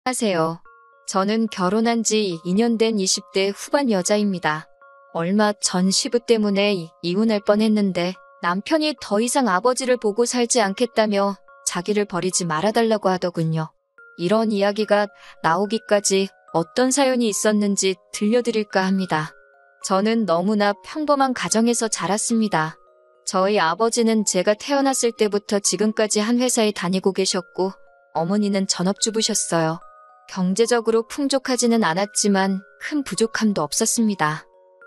안녕하세요. 저는 결혼한 지 2년 된 20대 후반 여자입니다. 얼마 전 시부 때문에 이혼할 뻔했는데 남편이 더 이상 아버지를 보고 살지 않겠다며 자기를 버리지 말아달라고 하더군요. 이런 이야기가 나오기까지 어떤 사연이 있었는지 들려드릴까 합니다. 저는 너무나 평범한 가정에서 자랐습니다. 저희 아버지는 제가 태어났을 때부터 지금까지 한 회사에 다니고 계셨고 어머니는 전업주부셨어요. 경제적으로 풍족하지는 않았지만 큰 부족함도 없었습니다.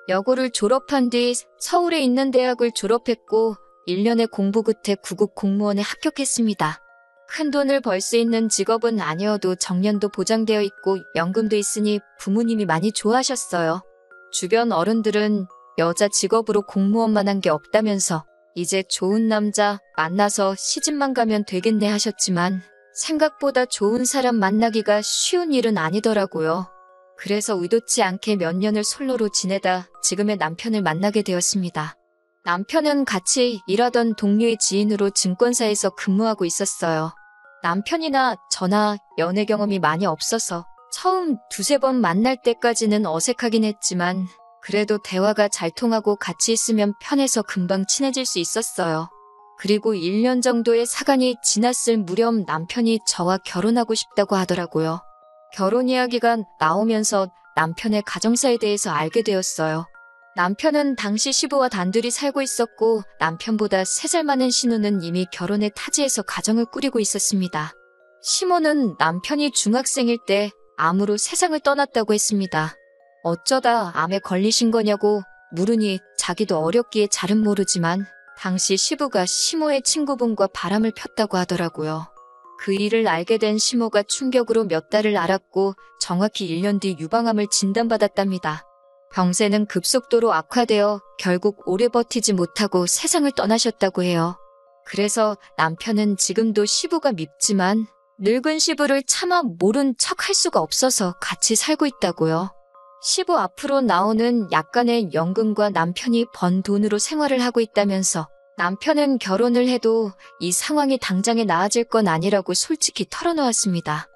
여고를 졸업한 뒤 서울에 있는 대학을 졸업했고 1년의 공부 끝에 구급 공무원에 합격했습니다. 큰 돈을 벌 수 있는 직업은 아니어도 정년도 보장되어 있고 연금도 있으니 부모님이 많이 좋아하셨어요. 주변 어른들은 여자 직업으로 공무원만 한 게 없다면서 이제 좋은 남자 만나서 시집만 가면 되겠네 하셨지만 생각보다 좋은 사람 만나기가 쉬운 일은 아니더라고요. 그래서 의도치 않게 몇 년을 솔로로 지내다 지금의 남편을 만나게 되었습니다. 남편은 같이 일하던 동료의 지인으로 증권사에서 근무하고 있었어요. 남편이나 저나 연애 경험이 많이 없어서 처음 두세 번 만날 때까지는 어색하긴 했지만 그래도 대화가 잘 통하고 같이 있으면 편해서 금방 친해질 수 있었어요. 그리고 1년 정도의 사간이 지났을 무렵 남편이 저와 결혼하고 싶다고 하더라고요. 결혼 이야기가 나오면서 남편의 가정사에 대해서 알게 되었어요. 남편은 당시 시부와 단둘이 살고 있었고 남편보다 3살 많은 신우는 이미 결혼에 타지에서 가정을 꾸리고 있었습니다. 시모는 남편이 중학생일 때 암으로 세상을 떠났다고 했습니다. 어쩌다 암에 걸리신 거냐고 물으니 자기도 어렵기에 잘은 모르지만 당시 시부가 시모의 친구분과 바람을 폈다고 하더라고요. 그 일을 알게 된 시모가 충격으로 몇 달을 앓았고 정확히 1년 뒤 유방암을 진단받았답니다. 병세는 급속도로 악화되어 결국 오래 버티지 못하고 세상을 떠나셨다고 해요. 그래서 남편은 지금도 시부가 밉지만 늙은 시부를 차마 모른 척 할 수가 없어서 같이 살고 있다고요. 시부 앞으로 나오는 약간의 연금과 남편이 번 돈으로 생활을 하고 있다면서 남편은 결혼을 해도 이 상황이 당장에 나아질 건 아니라고 솔직히 털어놓았습니다.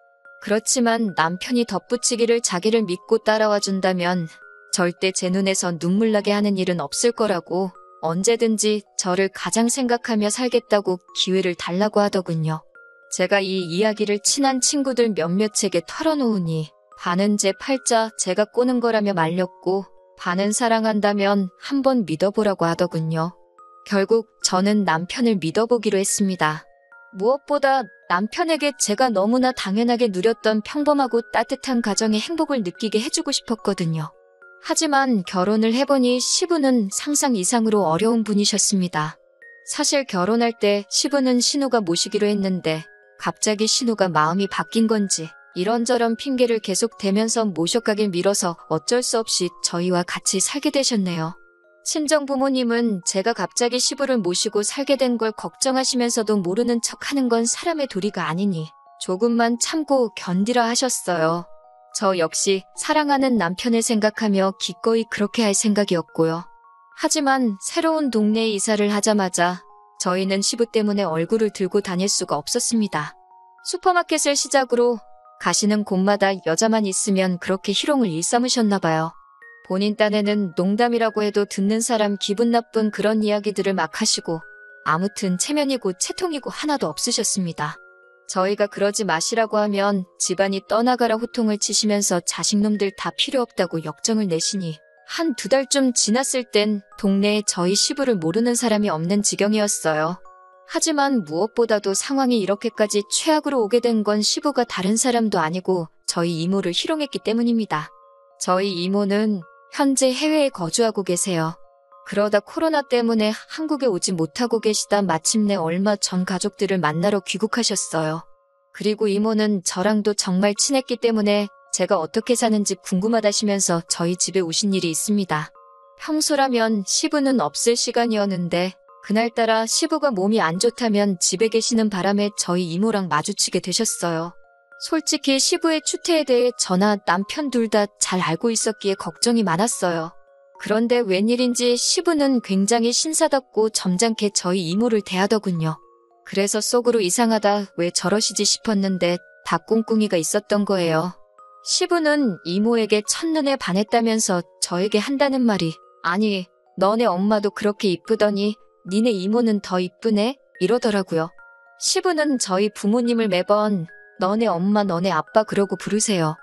그렇지만 남편이 덧붙이기를 자기를 믿고 따라와 준다면 절대 제 눈에서 눈물 나게 하는 일은 없을 거라고 언제든지 저를 가장 생각하며 살겠다고 기회를 달라고 하더군요. 제가 이 이야기를 친한 친구들 몇몇에게 털어놓으니 반은 제 팔자 제가 꼬는 거라며 말렸고 반은 사랑한다면 한번 믿어보라고 하더군요. 결국 저는 남편을 믿어보기로 했습니다. 무엇보다 남편에게 제가 너무나 당연하게 누렸던 평범하고 따뜻한 가정의 행복을 느끼게 해주고 싶었거든요. 하지만 결혼을 해보니 시부는 상상 이상으로 어려운 분이셨습니다. 사실 결혼할 때 시부는 신우가 모시기로 했는데 갑자기 신우가 마음이 바뀐 건지 이런저런 핑계를 계속 대면서 모셔가길 미뤄서 어쩔 수 없이 저희와 같이 살게 되셨네요. 친정부모님은 제가 갑자기 시부를 모시고 살게 된 걸 걱정하시면서도 모르는 척하는 건 사람의 도리가 아니니 조금만 참고 견디라 하셨어요. 저 역시 사랑하는 남편을 생각하며 기꺼이 그렇게 할 생각이었고요. 하지만 새로운 동네에 이사를 하자마자 저희는 시부 때문에 얼굴을 들고 다닐 수가 없었습니다. 슈퍼마켓을 시작으로 가시는 곳마다 여자만 있으면 그렇게 희롱을 일삼으셨나 봐요. 본인 딴에는 농담이라고 해도 듣는 사람 기분 나쁜 그런 이야기들을 막 하시고 아무튼 체면이고 채통이고 하나도 없으셨습니다. 저희가 그러지 마시라고 하면 집안이 떠나가라 호통을 치시면서 자식놈들 다 필요 없다고 역정을 내시니 한 2달쯤 지났을 땐 동네에 저희 시부를 모르는 사람이 없는 지경이었어요. 하지만 무엇보다도 상황이 이렇게까지 최악으로 오게 된 건 시부가 다른 사람도 아니고 저희 이모를 희롱했기 때문입니다. 저희 이모는 현재 해외에 거주하고 계세요. 그러다 코로나 때문에 한국에 오지 못하고 계시다 마침내 얼마 전 가족들을 만나러 귀국하셨어요. 그리고 이모는 저랑도 정말 친했기 때문에 제가 어떻게 사는지 궁금하다시면서 저희 집에 오신 일이 있습니다. 평소라면 시부는 없을 시간이었는데 그날따라 시부가 몸이 안 좋다면 집에 계시는 바람에 저희 이모랑 마주치게 되셨어요. 솔직히 시부의 추태에 대해 저나 남편 둘 다 잘 알고 있었기에 걱정이 많았어요. 그런데 웬일인지 시부는 굉장히 신사답고 점잖게 저희 이모를 대하더군요. 그래서 속으로 이상하다 왜 저러시지 싶었는데 다 꿍꿍이가 있었던 거예요. 시부는 이모에게 첫눈에 반했다면서 저에게 한다는 말이 아니 너네 엄마도 그렇게 이쁘더니 니네 이모는 더 이쁘네 이러더라고요. 시부는 저희 부모님을 매번 너네 엄마 너네 아빠 그러고 부르세요.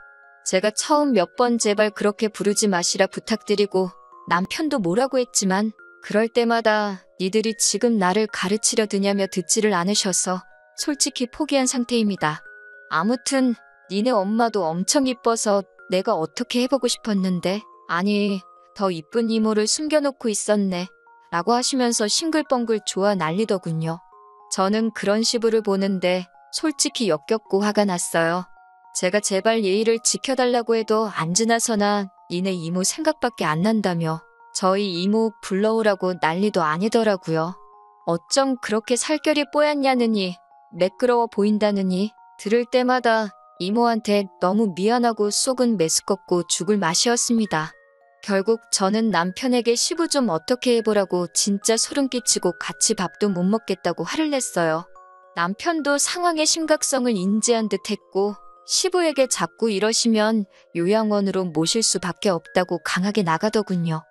제가 처음 몇 번 제발 그렇게 부르지 마시라 부탁드리고 남편도 뭐라고 했지만 그럴 때마다 니들이 지금 나를 가르치려 드냐며 듣지를 않으셔서 솔직히 포기한 상태입니다. 아무튼 니네 엄마도 엄청 이뻐서 내가 어떻게 해보고 싶었는데 아니 더 이쁜 이모를 숨겨놓고 있었네 라고 하시면서 싱글벙글 좋아 난리더군요. 저는 그런 시부를 보는데 솔직히 역겹고 화가 났어요. 제가 제발 예의를 지켜달라고 해도 안 지나서나 니네 이모 생각밖에 안 난다며 저희 이모 불러오라고 난리도 아니더라고요. 어쩜 그렇게 살결이 뽀얗냐느니 매끄러워 보인다느니 들을 때마다 이모한테 너무 미안하고 속은 메스껍고 죽을 맛이었습니다. 결국 저는 남편에게 시부 좀 어떻게 해보라고 진짜 소름 끼치고 같이 밥도 못 먹겠다고 화를 냈어요. 남편도 상황의 심각성을 인지한 듯 했고 시부에게 자꾸 이러시면 요양원으로 모실 수밖에 없다고 강하게 나가더군요.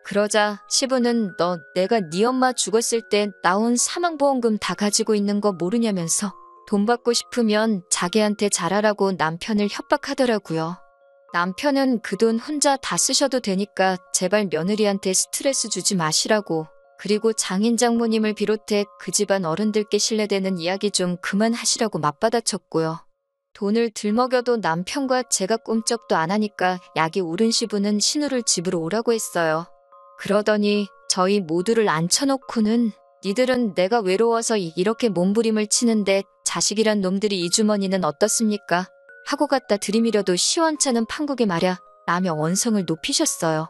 그러자 시부는 너 내가 네 엄마 죽었을 때 나온 사망보험금 다 가지고 있는 거 모르냐면서 돈 받고 싶으면 자기한테 잘하라고 남편을 협박하더라고요. 남편은 그 돈 혼자 다 쓰셔도 되니까 제발 며느리한테 스트레스 주지 마시라고 그리고 장인 장모님을 비롯해 그 집안 어른들께 신뢰되는 이야기 좀 그만하시라고 맞받아쳤고요. 돈을 들먹여도 남편과 제가 꼼짝도 안 하니까 약이 오른 시부는 신우를 집으로 오라고 했어요. 그러더니 저희 모두를 앉혀놓고는 니들은 내가 외로워서 이렇게 몸부림을 치는데 자식이란 놈들이 이 주머니는 어떻습니까? 하고 갖다 들이밀어도 시원찮은 판국이 말야 라며 언성을 높이셨어요.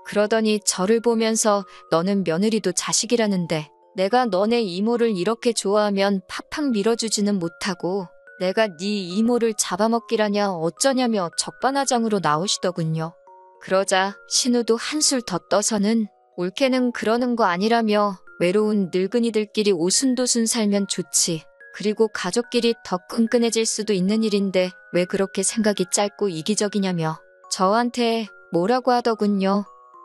그러더니 저를 보면서 너는 며느리도 자식이라는데 내가 너네 이모를 이렇게 좋아하면 팍팍 밀어주지는 못하고 내가 네 이모를 잡아먹기라냐 어쩌냐며 적반하장으로 나오시더군요. 그러자 신우도 한술 더 떠서는 옳게는 그러는 거 아니라며 외로운 늙은이들끼리 오순도순 살면 좋지. 그리고 가족끼리 더 끈끈해질 수도 있는 일인데 왜 그렇게 생각이 짧고 이기적이냐며 저한테 뭐라고 하더군요.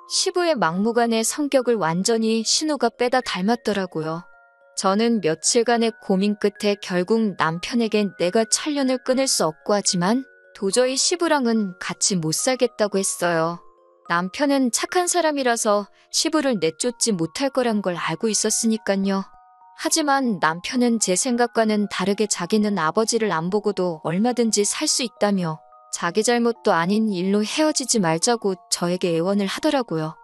시부의 막무가내 성격을 완전히 신우가 빼다 닮았더라고요. 저는 며칠간의 고민 끝에 결국 남편에겐 내가 찰년을 끊을 수 없고 하지만 도저히 시부랑은 같이 못 살겠다고 했어요. 남편은 착한 사람이라서 시부를 내쫓지 못할 거란 걸 알고 있었으니깐요. 하지만 남편은 제 생각과는 다르게 자기는 아버지를 안 보고도 얼마든지 살 수 있다며 자기 잘못도 아닌 일로 헤어지지 말자고 저에게 애원을 하더라고요.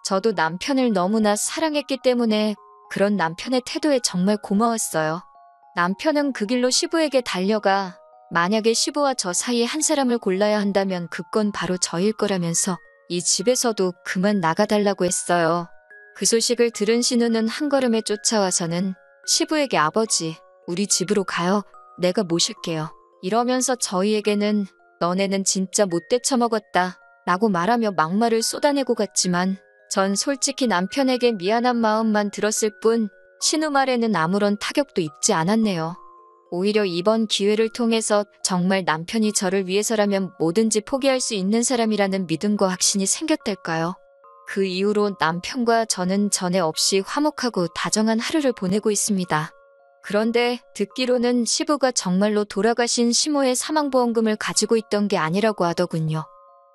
저도 남편을 너무나 사랑했기 때문에 그런 남편의 태도에 정말 고마웠어요. 남편은 그 길로 시부에게 달려가 만약에 시부와 저 사이에 한 사람을 골라야 한다면 그건 바로 저일 거라면서 이 집에서도 그만 나가달라고 했어요. 그 소식을 들은 신우는 한 걸음에 쫓아와서는 시부에게 아버지, 우리 집으로 가요. 내가 모실게요. 이러면서 저희에게는 너네는 진짜 못돼 처먹었다 라고 말하며 막말을 쏟아내고 갔지만 전 솔직히 남편에게 미안한 마음만 들었을 뿐 신우 말에는 아무런 타격도 입지 않았네요. 오히려 이번 기회를 통해서 정말 남편이 저를 위해서라면 뭐든지 포기할 수 있는 사람이라는 믿음과 확신이 생겼달까요? 그 이후로 남편과 저는 전에 없이 화목하고 다정한 하루를 보내고 있습니다. 그런데 듣기로는 시부가 정말로 돌아가신 시모의 사망보험금을 가지고 있던 게 아니라고 하더군요.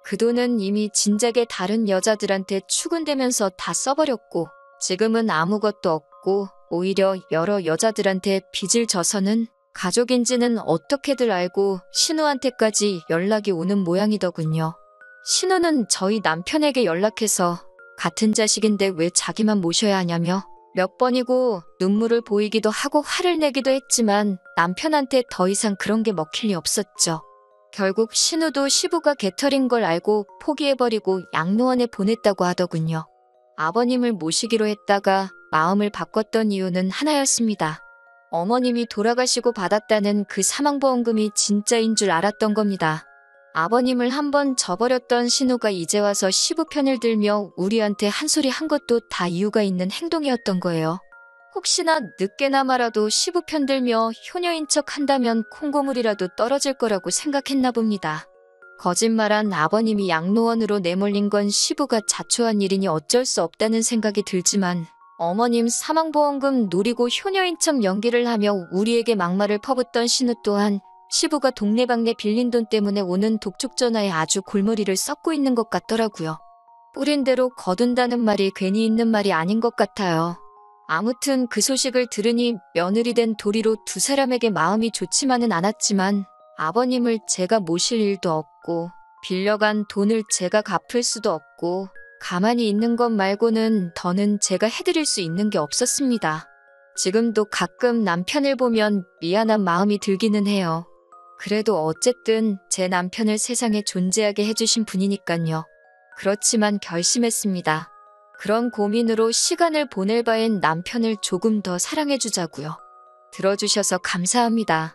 그 돈은 이미 진작에 다른 여자들한테 추근되면서 다 써버렸고 지금은 아무것도 없고 오히려 여러 여자들한테 빚을 져서는 가족인지는 어떻게들 알고 신우한테까지 연락이 오는 모양이더군요. 신우는 저희 남편에게 연락해서 같은 자식인데 왜 자기만 모셔야 하냐며 몇 번이고 눈물을 보이기도 하고 화를 내기도 했지만 남편한테 더 이상 그런 게 먹힐 리 없었죠. 결국 신우도 시부가 개털인 걸 알고 포기해버리고 양로원에 보냈다고 하더군요. 아버님을 모시기로 했다가 마음을 바꿨던 이유는 하나였습니다. 어머님이 돌아가시고 받았다는 그 사망보험금이 진짜인 줄 알았던 겁니다. 아버님을 한번 저버렸던 신우가 이제 와서 시부 편을 들며 우리한테 한 소리 한 것도 다 이유가 있는 행동이었던 거예요. 혹시나 늦게나마라도 시부 편들며 효녀인 척 한다면 콩고물이라도 떨어질 거라고 생각했나 봅니다. 거짓말한 아버님이 양로원으로 내몰린 건 시부가 자초한 일이니 어쩔 수 없다는 생각이 들지만 어머님 사망보험금 노리고 효녀인 척 연기를 하며 우리에게 막말을 퍼붓던 신우 또한 시부가 동네방네 빌린 돈 때문에 오는 독촉 전화에 아주 골머리를 썩고 있는 것 같더라고요. 뿌린 대로 거둔다는 말이 괜히 있는 말이 아닌 것 같아요. 아무튼 그 소식을 들으니 며느리 된 도리로 두 사람에게 마음이 좋지만은 않았지만 아버님을 제가 모실 일도 없고 빌려간 돈을 제가 갚을 수도 없고 가만히 있는 것 말고는 더는 제가 해드릴 수 있는 게 없었습니다. 지금도 가끔 남편을 보면 미안한 마음이 들기는 해요. 그래도 어쨌든 제 남편을 세상에 존재하게 해주신 분이니깐요. 그렇지만 결심했습니다. 그런 고민으로 시간을 보낼 바엔 남편을 조금 더 사랑해주자고요. 들어주셔서 감사합니다.